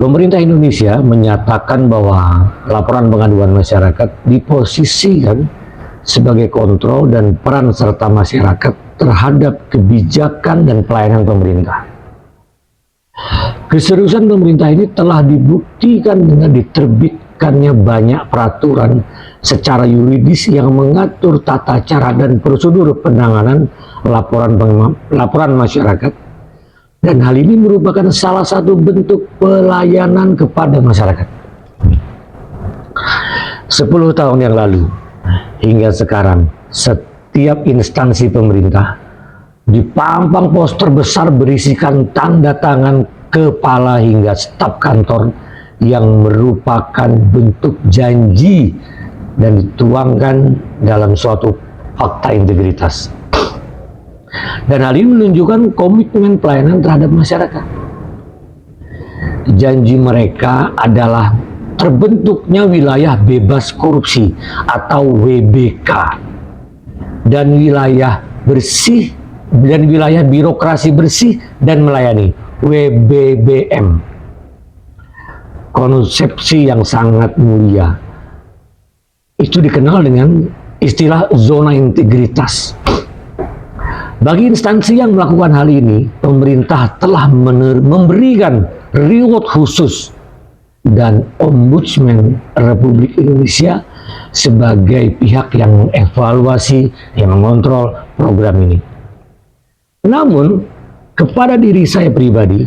Pemerintah Indonesia menyatakan bahwa laporan pengaduan masyarakat diposisikan sebagai kontrol dan peran serta masyarakat terhadap kebijakan dan pelayanan pemerintah. Keseriusan pemerintah ini telah dibuktikan dengan diterbitkannya banyak peraturan secara yuridis yang mengatur tata cara dan prosedur penanganan laporan masyarakat, dan hal ini merupakan salah satu bentuk pelayanan kepada masyarakat. 10 tahun yang lalu hingga sekarang, setiap instansi pemerintah dipampang poster besar berisikan tanda tangan kepala hingga staf kantor yang merupakan bentuk janji dan dituangkan dalam suatu fakta integritas. Dan hal ini menunjukkan komitmen pelayanan terhadap masyarakat. Janji mereka adalah terbentuknya wilayah bebas korupsi atau WBK dan wilayah bersih dan wilayah birokrasi bersih dan melayani WBBM. Konsepsi yang sangat mulia itu dikenal dengan istilah zona integritas. Bagi instansi yang melakukan hal ini, pemerintah telah memberikan reward khusus, dan Ombudsman Republik Indonesia sebagai pihak yang mengevaluasi, yang mengontrol program ini. Namun, kepada diri saya pribadi,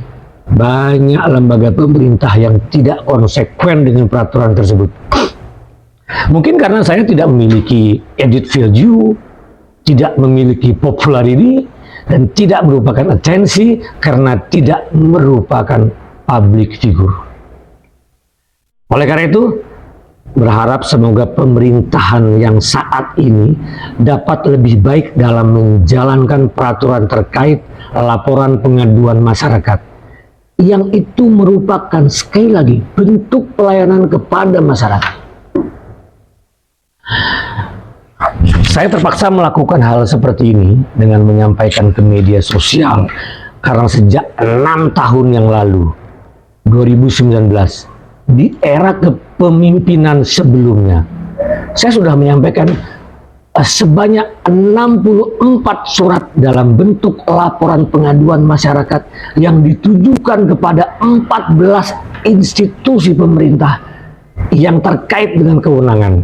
banyak lembaga pemerintah yang tidak konsekuen dengan peraturan tersebut. Mungkin karena saya tidak memiliki edit value, tidak memiliki popularity, dan tidak merupakan atensi karena tidak merupakan public figure. Oleh karena itu, berharap semoga pemerintahan yang saat ini dapat lebih baik dalam menjalankan peraturan terkait laporan pengaduan masyarakat, yang itu merupakan sekali lagi bentuk pelayanan kepada masyarakat. Saya terpaksa melakukan hal seperti ini dengan menyampaikan ke media sosial karena sejak 6 tahun yang lalu, 2019, di era kepemimpinan sebelumnya, saya sudah menyampaikan sebanyak 64 surat dalam bentuk laporan pengaduan masyarakat yang ditujukan kepada 14 institusi pemerintah yang terkait dengan kewenangan,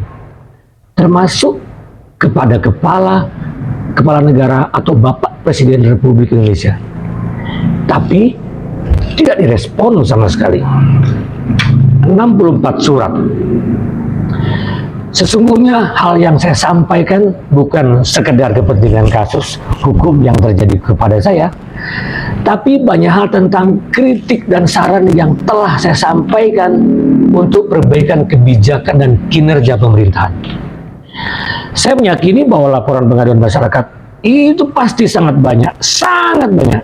termasuk kepada kepala negara atau Bapak Presiden Republik Indonesia. Tapi tidak direspon sama sekali. 64 surat. Sesungguhnya hal yang saya sampaikan bukan sekedar kepentingan kasus hukum yang terjadi kepada saya, tapi banyak hal tentang kritik dan saran yang telah saya sampaikan untuk perbaikan kebijakan dan kinerja pemerintahan. Saya meyakini bahwa laporan pengaduan masyarakat itu pasti sangat banyak, sangat banyak.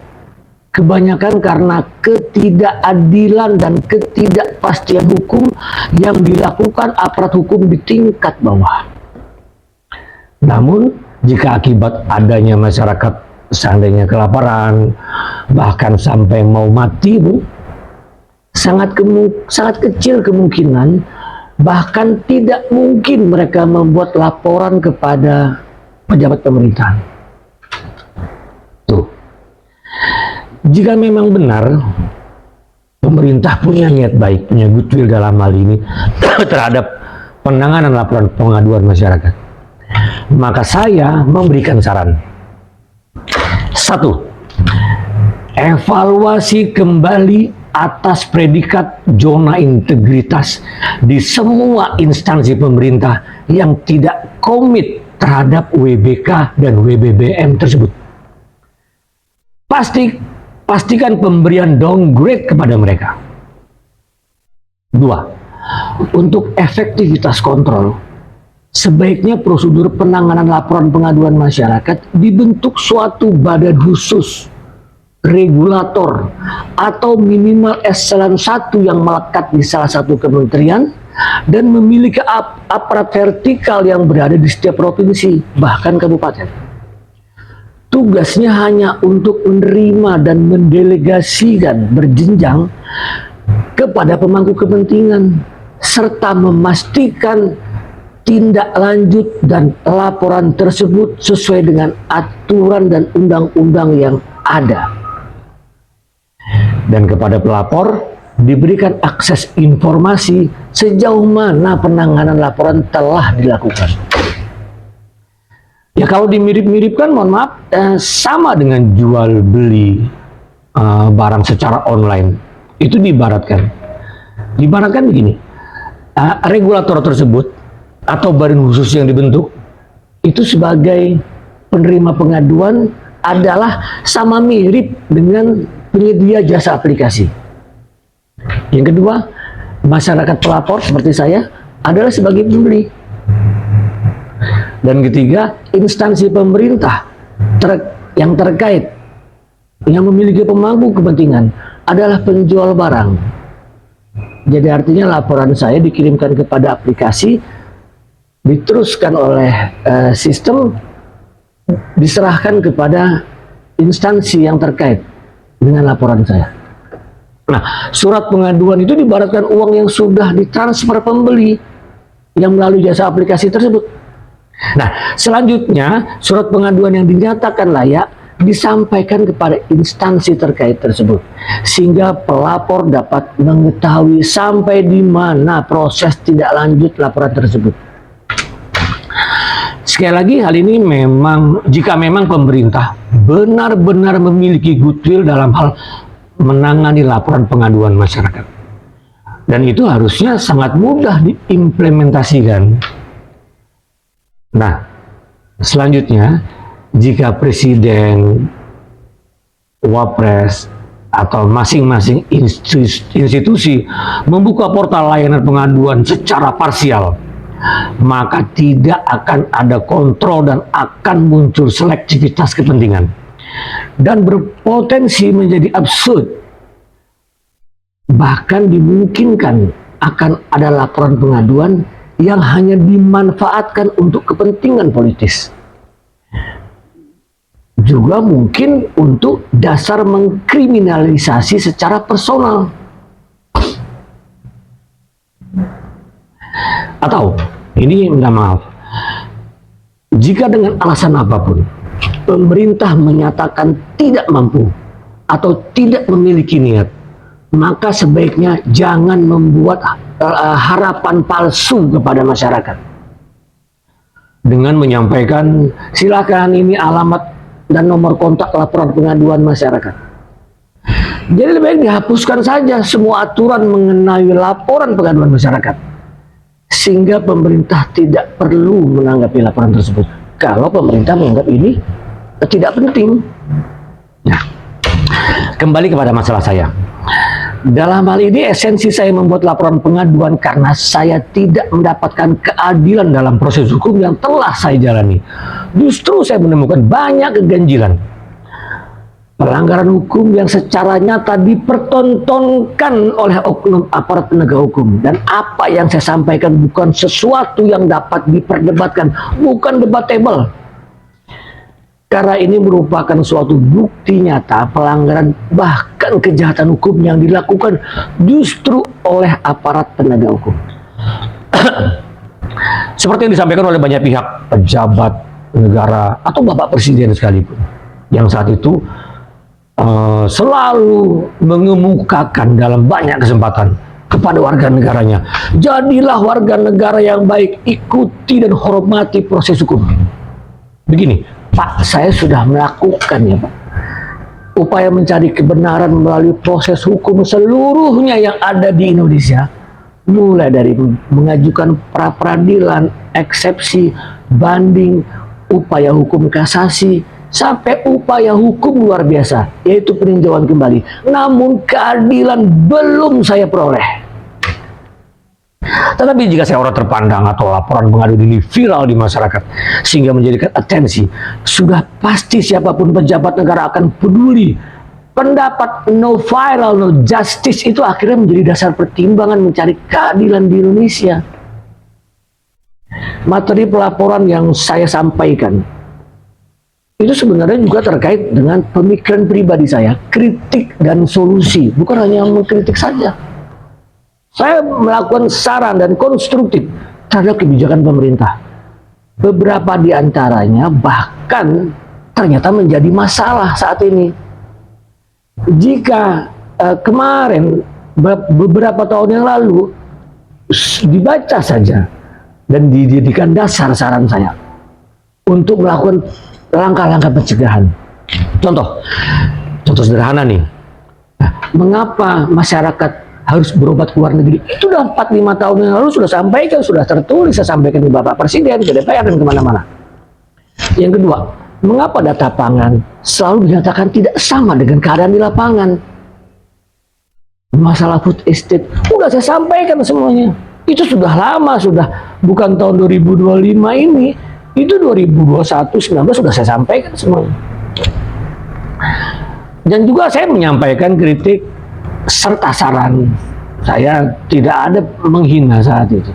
Kebanyakan karena ketidakadilan dan ketidakpastian hukum yang dilakukan aparat hukum di tingkat bawah. Namun, jika akibat adanya masyarakat seandainya kelaparan, bahkan sampai mau mati, sangat kecil kemungkinan, bahkan tidak mungkin mereka membuat laporan kepada pejabat pemerintahan. Tuh. Jika memang benar pemerintah punya niat baik, punya goodwill dalam hal ini terhadap penanganan laporan pengaduan masyarakat, maka saya memberikan saran. 1. Evaluasi kembali atas predikat zona integritas di semua instansi pemerintah yang tidak komit terhadap WBK dan WBBM tersebut. Pastikan pemberian downgrade kepada mereka. 2. Untuk efektivitas kontrol, sebaiknya prosedur penanganan laporan pengaduan masyarakat dibentuk suatu badan khusus, regulator, atau minimal eselon 1 yang melekat di salah satu kementerian dan memiliki aparat vertikal yang berada di setiap provinsi, bahkan kabupaten. Tugasnya hanya untuk menerima dan mendelegasikan berjenjang kepada pemangku kepentingan serta memastikan tindak lanjut dan laporan tersebut sesuai dengan aturan dan undang-undang yang ada. Dan kepada pelapor diberikan akses informasi sejauh mana penanganan laporan telah dilakukan. Ya kalau dimirip-miripkan, mohon maaf, sama dengan jual beli barang secara online. Itu diibaratkan begini, regulator tersebut atau badan khusus yang dibentuk itu sebagai penerima pengaduan adalah sama mirip dengan penyedia jasa aplikasi. Yang kedua, masyarakat pelapor seperti saya adalah sebagai pembeli. Dan ketiga, instansi pemerintah yang terkait yang memiliki pemangku kepentingan adalah penjual barang. Jadi artinya laporan saya dikirimkan kepada aplikasi, diteruskan oleh sistem, diserahkan kepada instansi yang terkait dengan laporan saya. Nah, surat pengaduan itu diibaratkan uang yang sudah ditransfer pembeli yang melalui jasa aplikasi tersebut. Nah, selanjutnya surat pengaduan yang dinyatakan layak disampaikan kepada instansi terkait tersebut, sehingga pelapor dapat mengetahui sampai di mana proses tindak lanjut laporan tersebut. Sekali lagi, hal ini jika memang pemerintah benar-benar memiliki goodwill dalam hal menangani laporan pengaduan masyarakat. Dan itu harusnya sangat mudah diimplementasikan. Nah, selanjutnya, jika Presiden, Wapres, atau masing-masing institusi membuka portal layanan pengaduan secara parsial, maka tidak akan ada kontrol dan akan muncul selektivitas kepentingan dan berpotensi menjadi absurd. Bahkan dimungkinkan akan ada laporan pengaduan yang hanya dimanfaatkan untuk kepentingan politis. Juga mungkin untuk dasar mengkriminalisasi secara personal. Atau, ini minta maaf, jika dengan alasan apapun pemerintah menyatakan tidak mampu atau tidak memiliki niat, maka sebaiknya jangan membuat harapan palsu kepada masyarakat dengan menyampaikan silakan ini alamat dan nomor kontak laporan pengaduan masyarakat. Jadi lebih baik dihapuskan saja semua aturan mengenai laporan pengaduan masyarakat, sehingga pemerintah tidak perlu menanggapi laporan tersebut kalau pemerintah menganggap ini tidak penting. Nah, kembali kepada masalah saya. Dalam hal ini esensi saya membuat laporan pengaduan karena saya tidak mendapatkan keadilan dalam proses hukum yang telah saya jalani. Justru saya menemukan banyak keganjilan, pelanggaran hukum yang secara nyata dipertontonkan oleh oknum aparat penegak hukum. Dan apa yang saya sampaikan bukan sesuatu yang dapat diperdebatkan, bukan debatable. Karena ini merupakan suatu bukti nyata pelanggaran bahkan kejahatan hukum yang dilakukan justru oleh aparat penegak hukum. Seperti yang disampaikan oleh banyak pihak, pejabat negara atau Bapak Presiden sekalipun, yang saat itu selalu mengemukakan dalam banyak kesempatan kepada warga negaranya, jadilah warga negara yang baik, ikuti dan hormati proses hukum. Begini, Pak, saya sudah melakukan ya Pak, upaya mencari kebenaran melalui proses hukum seluruhnya yang ada di Indonesia, mulai dari mengajukan pra-peradilan, eksepsi, banding, upaya hukum kasasi, sampai upaya hukum luar biasa, yaitu peninjauan kembali. Namun keadilan belum saya peroleh. Tetapi jika saya orang terpandang atau laporan pengaduan ini viral di masyarakat sehingga menjadikan atensi, sudah pasti siapapun pejabat negara akan peduli. Pendapat no viral, no justice itu akhirnya menjadi dasar pertimbangan mencari keadilan di Indonesia. Materi pelaporan yang saya sampaikan itu sebenarnya juga terkait dengan pemikiran pribadi saya, kritik dan solusi, bukan hanya mengkritik saja. Saya melakukan saran dan konstruktif terhadap kebijakan pemerintah. Beberapa di antaranya bahkan ternyata menjadi masalah saat ini. Jika kemarin beberapa tahun yang lalu dibaca saja dan dijadikan dasar saran saya untuk melakukan langkah-langkah pencegahan. Contoh sederhana nih. Mengapa masyarakat harus berobat ke luar negeri? Itu udah 4-5 tahun yang lalu sudah sampaikan, sudah tertulis, saya sampaikan ke Bapak Presiden, ke DPR, dan kemana-mana. Yang kedua, mengapa data pangan selalu dinyatakan tidak sama dengan keadaan di lapangan? Masalah food estate, udah saya sampaikan semuanya. Itu sudah lama, sudah bukan tahun 2025 ini, itu 2021, 19 sudah saya sampaikan semuanya. Dan juga saya menyampaikan kritik serta saran. Saya tidak ada menghina saat itu.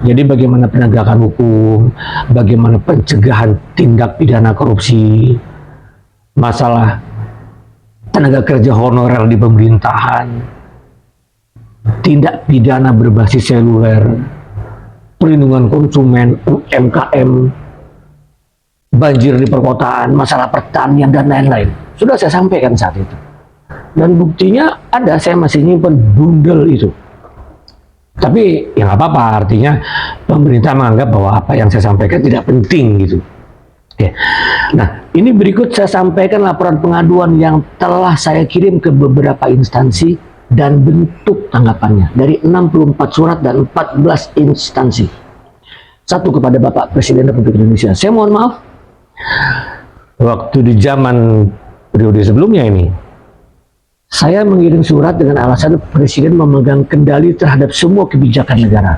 Jadi bagaimana penegakan hukum, bagaimana pencegahan tindak pidana korupsi, masalah tenaga kerja honorer di pemerintahan, tindak pidana berbasis seluler, perlindungan konsumen, UMKM, banjir di perkotaan, masalah pertanian, dan lain-lain. Sudah saya sampaikan saat itu. Dan buktinya ada, saya masih nyimpen bundel itu. Tapi ya nggak apa-apa, artinya pemerintah menganggap bahwa apa yang saya sampaikan tidak penting gitu. Oke. Nah, ini berikut saya sampaikan laporan pengaduan yang telah saya kirim ke beberapa instansi dan bentuk tanggapannya dari 64 surat dan 14 instansi. Satu, kepada Bapak Presiden Republik Indonesia. Saya mohon maaf, waktu di zaman periode sebelumnya ini, saya mengirim surat dengan alasan Presiden memegang kendali terhadap semua kebijakan negara.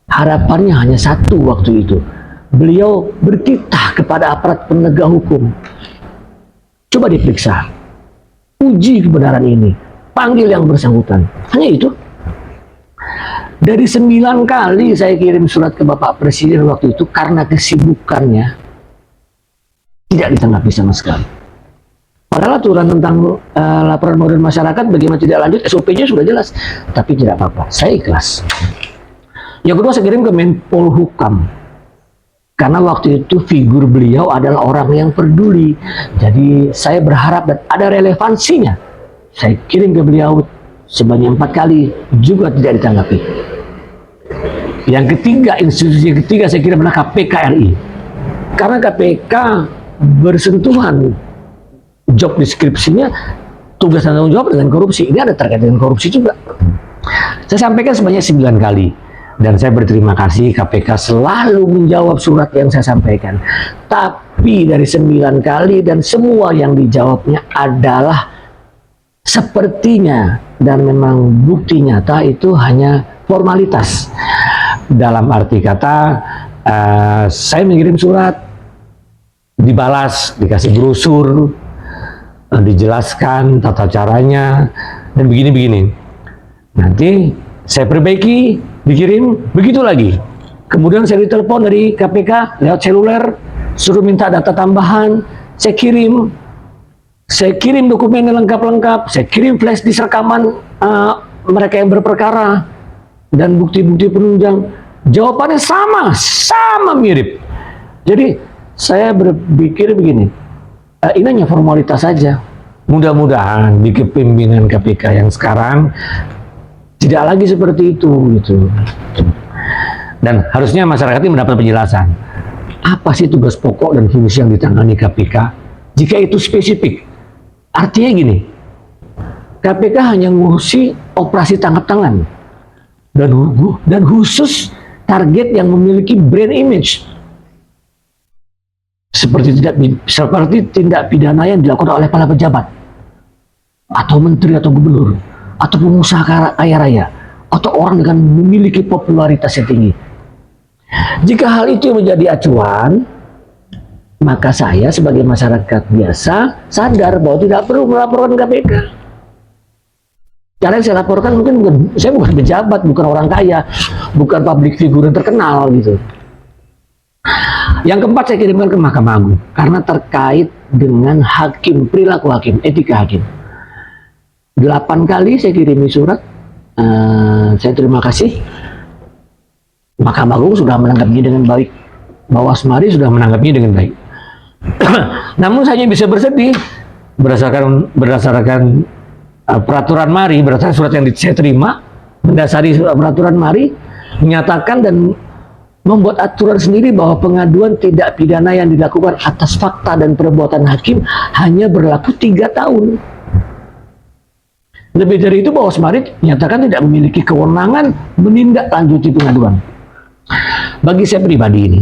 Harapannya hanya satu waktu itu. Beliau bertitah kepada aparat penegak hukum. Coba diperiksa. Uji kebenaran ini. Panggil yang bersangkutan. Hanya itu. Dari 9 kali saya kirim surat ke Bapak Presiden waktu itu karena kesibukannya tidak ditanggapi sama sekali. Padahal aturan tentang laporan pengaduan masyarakat bagaimana tidak lanjut, SOP-nya sudah jelas. Tapi tidak apa-apa, saya ikhlas. Yang kedua, saya kirim ke Menpol Hukam. Karena waktu itu figur beliau adalah orang yang peduli. Jadi saya berharap dan ada relevansinya. Saya kirim ke beliau sebanyak 4 kali, juga tidak ditanggapi. Yang ketiga, institusi yang ketiga saya kirim adalah KPK RI. Karena KPK bersentuhan job deskripsinya, tugas dan tanggung jawab dengan korupsi. Ini ada terkait dengan korupsi juga. Saya sampaikan sebanyak 9 kali. Dan saya berterima kasih KPK selalu menjawab surat yang saya sampaikan. Tapi dari 9 kali dan semua yang dijawabnya adalah sepertinya dan memang bukti nyata itu hanya formalitas. Dalam arti kata, saya mengirim surat, dibalas, dikasih brosur, dijelaskan tata caranya, dan begini-begini. Nanti saya perbaiki, dikirim, begitu lagi. Kemudian saya ditelepon dari KPK lewat seluler, suruh minta data tambahan, saya kirim dokumen yang lengkap-lengkap, saya kirim flash disk rekaman mereka yang berperkara, dan bukti-bukti penunjang. Jawabannya sama mirip. Jadi saya berpikir begini, ini hanya formalitas saja. Mudah-mudahan di kepemimpinan KPK yang sekarang tidak lagi seperti itu gitu. Dan harusnya masyarakat ini mendapat penjelasan. Apa sih tugas pokok dan fungsi yang ditangani KPK? Jika itu spesifik, artinya gini, KPK hanya ngurusi operasi tangkap tangan dan khusus target yang memiliki brand image. Seperti tindak pidana yang dilakukan oleh para pejabat, atau menteri atau gubernur, atau pengusaha kaya raya, atau orang dengan memiliki popularitas yang tinggi. Jika hal itu menjadi acuan, maka saya sebagai masyarakat biasa sadar bahwa tidak perlu melaporkan KPK. Karena yang saya laporkan mungkin saya bukan pejabat, bukan orang kaya, bukan public figure yang terkenal gitu. Yang keempat, saya kirimkan ke Mahkamah Agung karena terkait dengan hakim, perilaku hakim, etika hakim. 8 kali saya kirimi surat saya terima kasih. Mahkamah Agung sudah menanggapinya dengan baik. Bawasmari sudah menanggapinya dengan baik. Namun saya bisa bersedih berdasarkan peraturan Mari, berdasarkan surat yang saya terima, mendasari peraturan Mari, menyatakan dan membuat aturan sendiri bahwa pengaduan tidak pidana yang dilakukan atas fakta dan perbuatan hakim hanya berlaku 3 tahun. Lebih dari itu, Bawasmari menyatakan tidak memiliki kewenangan menindaklanjuti pengaduan. Bagi saya pribadi ini,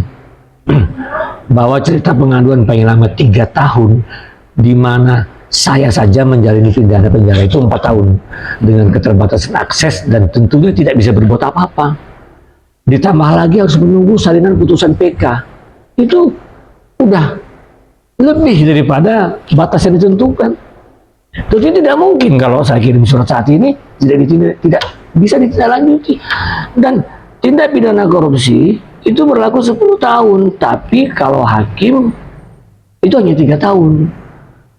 bahwa cerita pengaduan paling lama 3 tahun, di mana saya saja menjalani pidana penjara itu 4 tahun dengan keterbatasan akses dan tentunya tidak bisa berbuat apa-apa. Ditambah lagi harus menunggu salinan putusan PK. Itu udah lebih daripada batas yang ditentukan. Tentunya tidak mungkin kalau saya kirim surat saat ini tidak bisa ditindaklanjuti. Dan tindak pidana korupsi itu berlaku 10 tahun, tapi kalau hakim itu hanya 3 tahun.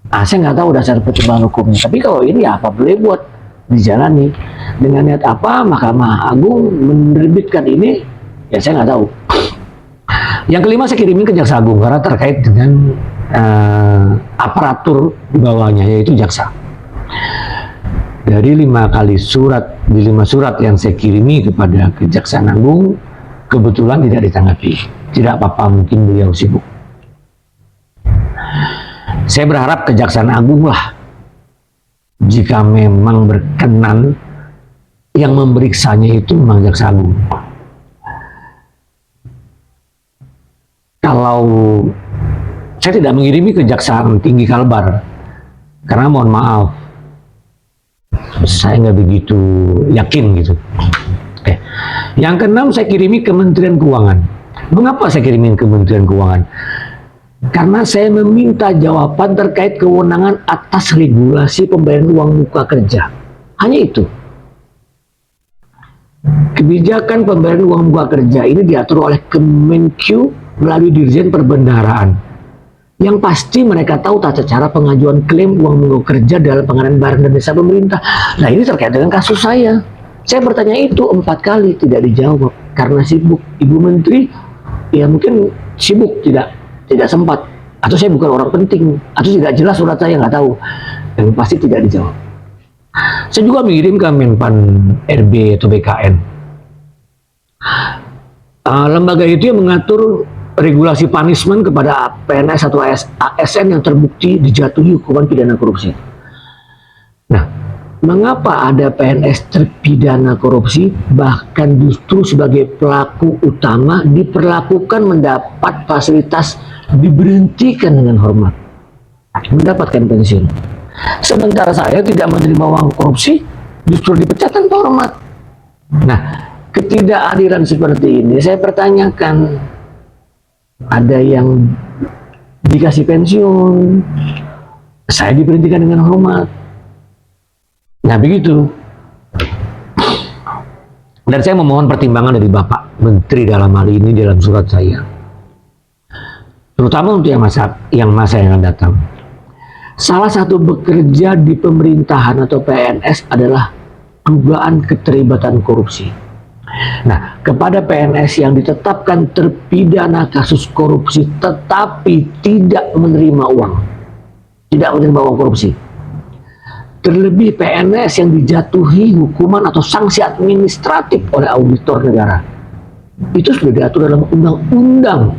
Nah, saya nggak tahu dasar pertimbangan hukumnya, tapi kalau ini apa boleh buat dijalani. Dengan niat apa Mahkamah Agung menerbitkan ini, ya saya nggak tahu. Yang kelima saya kirimin ke Jaksa Agung karena terkait dengan aparatur di bawahnya, yaitu jaksa. Dari 5 surat yang saya kirimi kepada Kejaksaan Agung, kebetulan tidak ditanggapi. Tidak apa-apa, mungkin beliau sibuk. Saya berharap Kejaksaan Agung lah, jika memang berkenan, yang memeriksanya itu memang Jaksa Agung. Kalau saya tidak mengirimi Kejaksaan Tinggi Kalbar, karena mohon maaf, saya nggak begitu yakin gitu. Yang keenam saya kirimi Kementerian Keuangan. Mengapa saya kirimin Kementerian Keuangan? Karena saya meminta jawaban terkait kewenangan atas regulasi pembayaran uang muka kerja. Hanya itu. Kebijakan pembayaran uang muka kerja ini diatur oleh Kemenq melalui Dirjen Perbendaharaan. Yang pasti mereka tahu tata cara pengajuan klaim uang muka kerja dalam pengadaan barang dan jasa pemerintah. Nah, ini terkait dengan kasus saya. Saya bertanya itu 4 kali, tidak dijawab karena sibuk. Ibu Menteri ya mungkin sibuk, tidak sempat, atau saya bukan orang penting, atau tidak jelas surat saya, nggak tahu. Dan pasti tidak dijawab. Saya juga mengirim ke Menpan RB atau BKN. Lembaga itu yang mengatur regulasi punishment kepada PNS atau ASN yang terbukti dijatuhi hukuman pidana korupsi. Nah, mengapa ada PNS terpidana korupsi bahkan justru sebagai pelaku utama diperlakukan mendapat fasilitas diberhentikan dengan hormat, mendapatkan pensiun, sementara saya tidak menerima uang korupsi justru dipecat tanpa hormat? Nah, ketidakadilan seperti ini saya pertanyakan. Ada yang dikasih pensiun, saya diberhentikan dengan hormat. Nah, begitu. Dan saya memohon pertimbangan dari Bapak Menteri dalam hal ini dalam surat saya, terutama untuk yang masa yang akan datang. Salah satu bekerja di pemerintahan atau PNS adalah dugaan keterlibatan korupsi. Nah, kepada PNS yang ditetapkan terpidana kasus korupsi tetapi tidak menerima uang korupsi, terlebih PNS yang dijatuhi hukuman atau sanksi administratif oleh auditor negara, itu sudah diatur dalam undang-undang.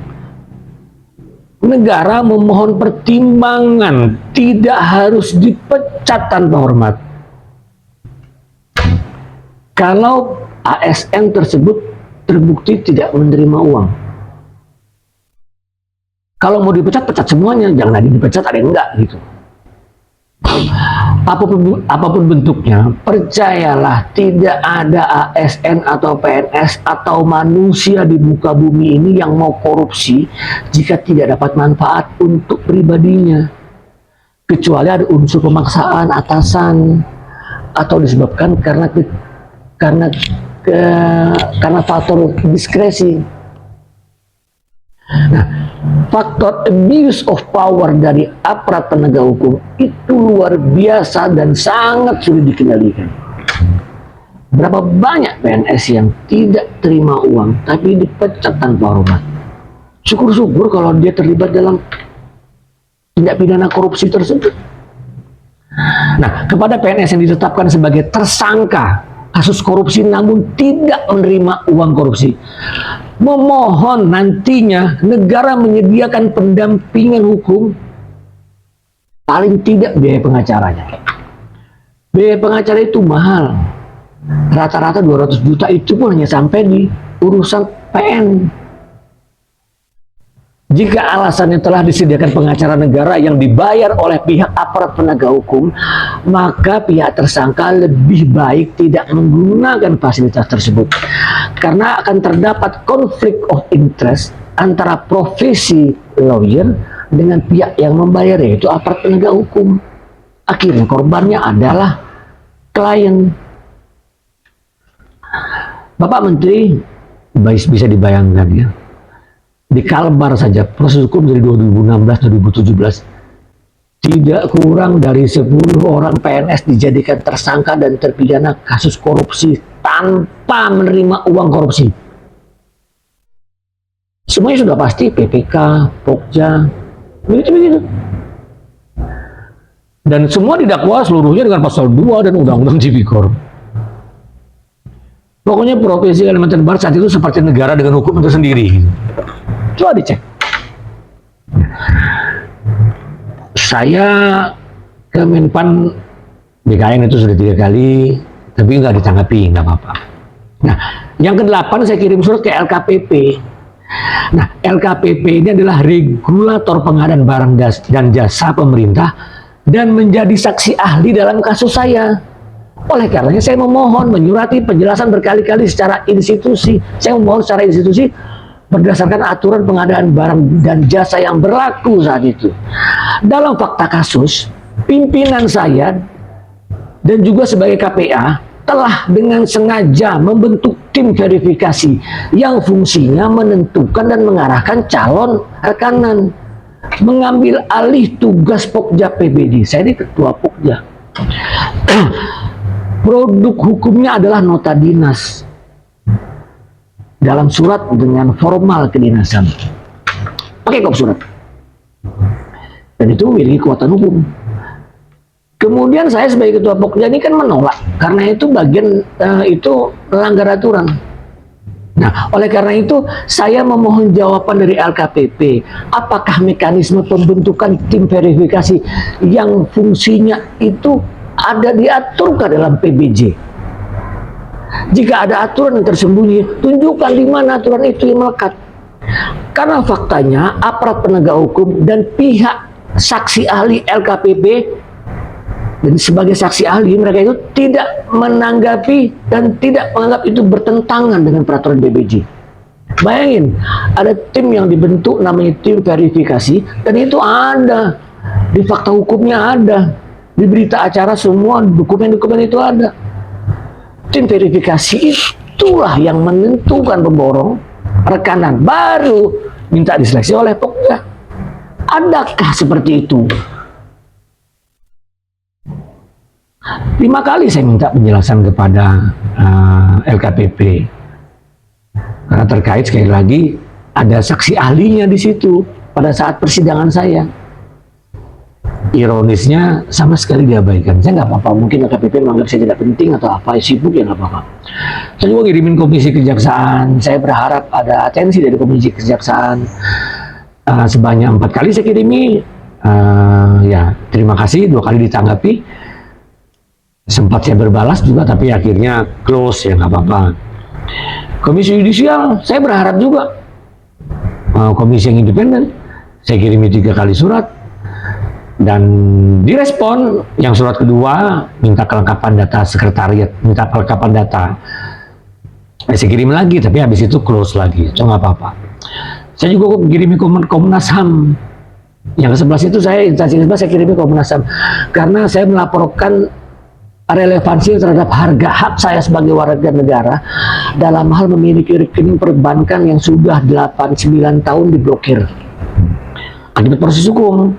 Negara memohon pertimbangan, tidak harus dipecat tanpa hormat. Kalau ASN tersebut terbukti tidak menerima uang. Kalau mau dipecat, pecat semuanya, jangan ada dipecat, ada yang enggak gitu. Apapun bentuknya, percayalah tidak ada ASN atau PNS atau manusia di muka bumi ini yang mau korupsi jika tidak dapat manfaat untuk pribadinya, kecuali ada unsur pemaksaan atasan atau disebabkan karena faktor diskresi. Nah, faktor abuse of power dari aparat penegak hukum itu luar biasa dan sangat sulit dikendalikan. Berapa banyak PNS yang tidak terima uang tapi dipecat tanpa hormat. Syukur-syukur kalau dia terlibat dalam tindak pidana korupsi tersebut. Nah, kepada PNS yang ditetapkan sebagai tersangka kasus korupsi namun tidak menerima uang korupsi, memohon nantinya negara menyediakan pendampingan hukum, paling tidak biaya pengacaranya. Biaya pengacara itu mahal, rata-rata 200 juta, itu pun hanya sampai di urusan PN. Jika alasannya telah disediakan pengacara negara yang dibayar oleh pihak aparat penegak hukum, maka pihak tersangka lebih baik tidak menggunakan fasilitas tersebut. Karena akan terdapat konflik of interest antara profesi lawyer dengan pihak yang membayar, yaitu aparat penegak hukum. Akhirnya korbannya adalah klien. Bapak Menteri, bisa dibayangkan ya, di Kalbar saja proses hukum dari 2016-2017 tidak kurang dari 10 orang PNS dijadikan tersangka dan terpidana kasus korupsi tanpa menerima uang korupsi. Semuanya sudah pasti, PPK, Pokja, begitu. Dan semua didakwa seluruhnya dengan pasal 2 dan Undang-Undang Tipikor. Pokoknya profesi Kalimantan Barat saat itu seperti negara dengan hukum itu sendiri. Coba dicek. Saya ke Menpan BKN itu sudah 3 kali, tapi nggak ditanggapi, nggak apa-apa. Nah, yang ke-8 saya kirim surat ke LKPP. Nah, LKPP ini adalah regulator pengadaan barang dan jasa pemerintah dan menjadi saksi ahli dalam kasus saya. Oleh karenanya saya memohon menyurati penjelasan berkali-kali secara institusi. Saya memohon secara institusi berdasarkan aturan pengadaan barang dan jasa yang berlaku saat itu. Dalam fakta kasus, pimpinan saya dan juga sebagai KPA telah dengan sengaja membentuk tim verifikasi yang fungsinya menentukan dan mengarahkan calon rekanan, mengambil alih tugas Pokja PBD. Saya ini ketua Pokja. Produk hukumnya adalah nota dinas dalam surat dengan formal kedinasan, pakai kop surat, dan itu memiliki kekuatan hukum. Kemudian saya sebagai ketua Pokja ini kan menolak, karena itu bagian itu melanggar aturan. Nah, oleh karena itu saya memohon jawaban dari LKPP, apakah mekanisme pembentukan tim verifikasi yang fungsinya itu ada diaturkan dalam PBJ? Jika ada aturan yang tersembunyi, tunjukkan di mana aturan itu yang melekat. Karena faktanya aparat penegak hukum dan pihak saksi ahli LKPP dan sebagai saksi ahli mereka itu tidak menanggapi dan tidak menganggap itu bertentangan dengan peraturan PBJ. Bayangin, ada tim yang dibentuk namanya tim verifikasi, dan itu ada di fakta hukumnya, ada di berita acara, semua dokumen-dokumen itu ada. Tim verifikasi itulah yang menentukan pemborong rekanan, baru minta diseleksi oleh Pokja. Adakah seperti itu? 5 kali saya minta penjelasan kepada LKPP, karena terkait sekali lagi ada saksi ahlinya di situ pada saat persidangan saya. Ironisnya sama sekali diabaikan. Saya nggak apa-apa, mungkin LKPP menganggap saya tidak penting atau apa, sibuk ya nggak apa-apa. Saya juga ngirimin komisi kejaksaan, saya berharap ada atensi dari komisi kejaksaan. Sebanyak 4 kali saya kirimi, ya terima kasih, 2 kali ditanggapi. Sempat saya berbalas juga, tapi akhirnya close, ya nggak apa-apa. Komisi yudisial, saya berharap juga komisi yang independen. Saya kirimi 3 kali surat dan direspon. Yang surat kedua minta kelengkapan data sekretariat, minta kelengkapan data. Saya kirim lagi, tapi habis itu close lagi. Itu nggak apa-apa. Saya juga kirimi Komnas HAM. Yang ke-11 itu instansi ke-11 saya kirimi Komnas HAM karena saya melaporkan relevansi terhadap harga hak saya sebagai warga negara dalam hal memiliki rekening perbankan yang sudah 8-9 tahun diblokir akibat proses hukum.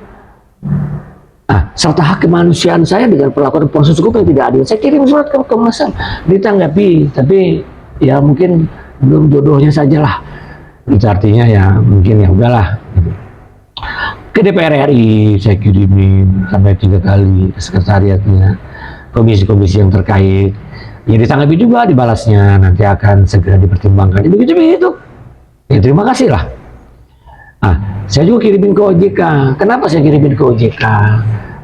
serta hak kemanusiaan saya dengan perlakuan proses hukum yang tidak adil. Saya kirim surat ke Komnas HAM, ditanggapi, tapi ya mungkin belum jodohnya sajalah. Itu artinya ya mungkin ya udahlah. Ke DPR RI saya kirimin sampai 3 kali ke sekretariatnya, komisi-komisi yang terkait. Ya ditanggapi juga, dibalasnya nanti akan segera dipertimbangkan. Begitu. Ya terima kasih lah. Saya juga kirimin ke OJK. Kenapa saya kirimin ke OJK?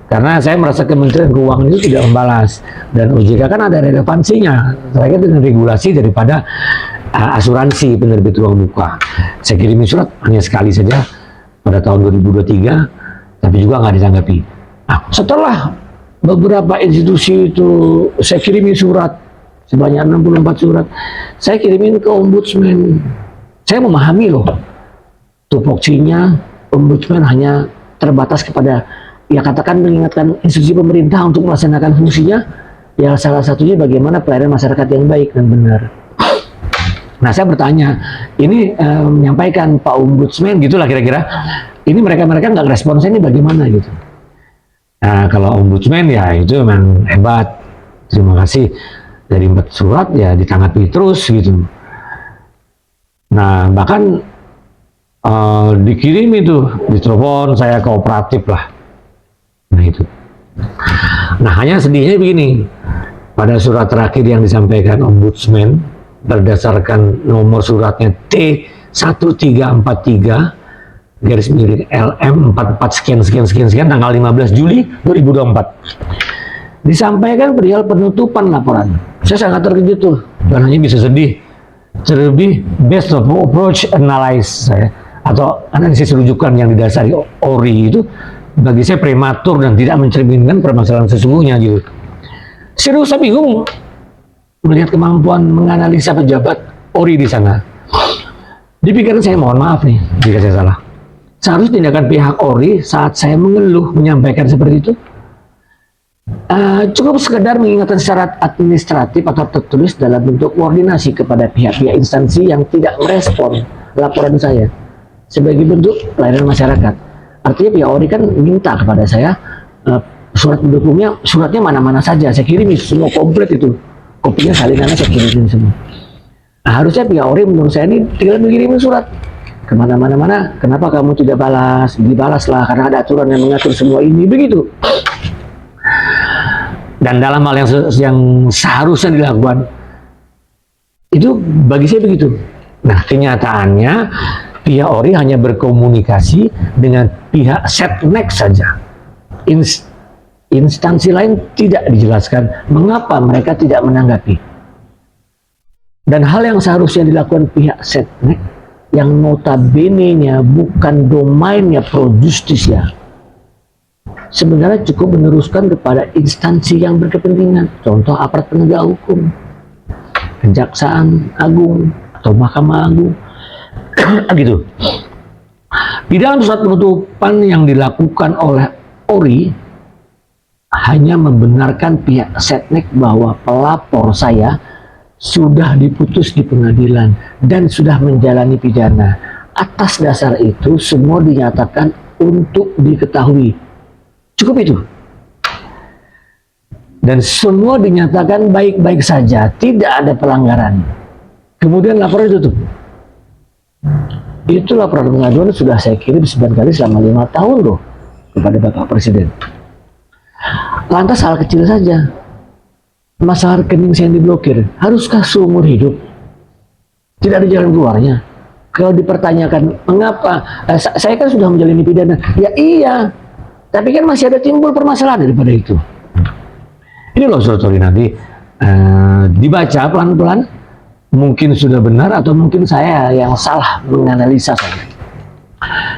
Karena saya merasa Kementerian Keuangan itu tidak membalas, dan OJK kan ada relevansinya terkait dengan regulasi daripada asuransi penerbit ruang muka. Saya kirimin surat hanya sekali saja pada tahun 2023, tapi juga nggak ditanggapi. Setelah beberapa institusi itu saya kirimin surat sebanyak 64 surat, saya kirimin ke Ombudsman. Saya memahami loh, tupoksinya Ombudsman hanya terbatas kepada ya katakan mengingatkan institusi pemerintah untuk melaksanakan fungsinya, ya salah satunya bagaimana pelayanan masyarakat yang baik dan benar. Nah saya bertanya, ini menyampaikan Pak Ombudsman gitulah kira-kira, ini mereka nggak respon saya, ini bagaimana gitu. Nah kalau Ombudsman ya itu memang hebat, terima kasih, dari 4 surat ya ditanggapi terus gitu. Nah bahkan dikirim itu, ditelepon, saya kooperatif lah. Nah itu. Nah hanya sedihnya begini, pada surat terakhir yang disampaikan Ombudsman berdasarkan nomor suratnya T1343 garis miring LM 44 sekian tanggal 15 Juli 2024 disampaikan perihal penutupan laporan. Saya sangat terkejut tuh, dan hanya bisa sedih. Terlebih best of approach analysis saya atau analisis rujukan yang didasari ORI itu bagi saya prematur dan tidak mencerminkan permasalahan sesungguhnya gitu. Serius saya bingung melihat kemampuan menganalisa pejabat ORI di sana. Di pikiran saya, mohon maaf nih jika saya salah. Seharusnya tindakan pihak ORI saat saya mengeluh menyampaikan seperti itu cukup sekedar mengingatkan syarat administratif atau tertulis dalam bentuk koordinasi kepada pihak-pihak instansi yang tidak merespon laporan saya sebagai bentuk pelayanan masyarakat. Artinya pihak ORI kan minta kepada saya surat pendukungnya, suratnya mana-mana saja saya kirim semua komplit itu, kopinya salinannya saya kirimin semua. Nah, harusnya pihak ORI menurut saya ini tinggal mengirim surat kemana-mana, kenapa kamu tidak balas? Dibalaslah karena ada aturan yang mengatur semua ini, begitu. Dan dalam hal yang seharusnya dilakukan itu bagi saya begitu. Nah kenyataannya pihak ORI hanya berkomunikasi dengan pihak Setnek saja. Instansi lain tidak dijelaskan mengapa mereka tidak menanggapi. Dan hal yang seharusnya dilakukan pihak Setnek yang notabene-nya bukan domainnya Pro Justisia, sebenarnya cukup meneruskan kepada instansi yang berkepentingan, contoh aparat penegak hukum, Kejaksaan Agung atau Mahkamah Agung gitu. Di dalam surat penutupan yang dilakukan oleh ORI hanya membenarkan pihak Setnek bahwa pelapor saya sudah diputus di pengadilan dan sudah menjalani pidana. Atas dasar itu semua dinyatakan untuk diketahui. Cukup itu. Dan semua dinyatakan baik-baik saja, tidak ada pelanggaran. Kemudian laporan ditutup. Itu laporan pengaduan sudah saya kirim 9 kali selama 5 tahun loh kepada Bapak Presiden. Lantas hal kecil saja, masalah rekening saya yang diblokir, haruskah seumur hidup? Tidak ada jalan keluarnya. Kalau dipertanyakan mengapa, saya kan sudah menjalani pidana. Ya iya, tapi kan masih ada timbul permasalahan daripada itu. Ini loh story nanti dibaca pelan-pelan, mungkin sudah benar atau mungkin saya yang salah menganalisa saya.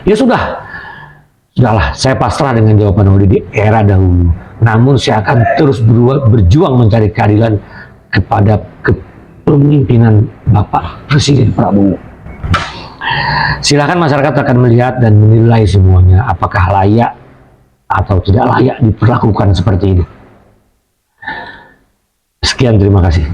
Ya sudahlah, saya pasrah dengan jawaban ORI di era dahulu. Namun saya akan terus berjuang mencari keadilan kepada kepemimpinan Bapak Presiden Prabowo. Silakan masyarakat akan melihat dan menilai semuanya apakah layak atau tidak layak diperlakukan seperti ini. Sekian, terima kasih.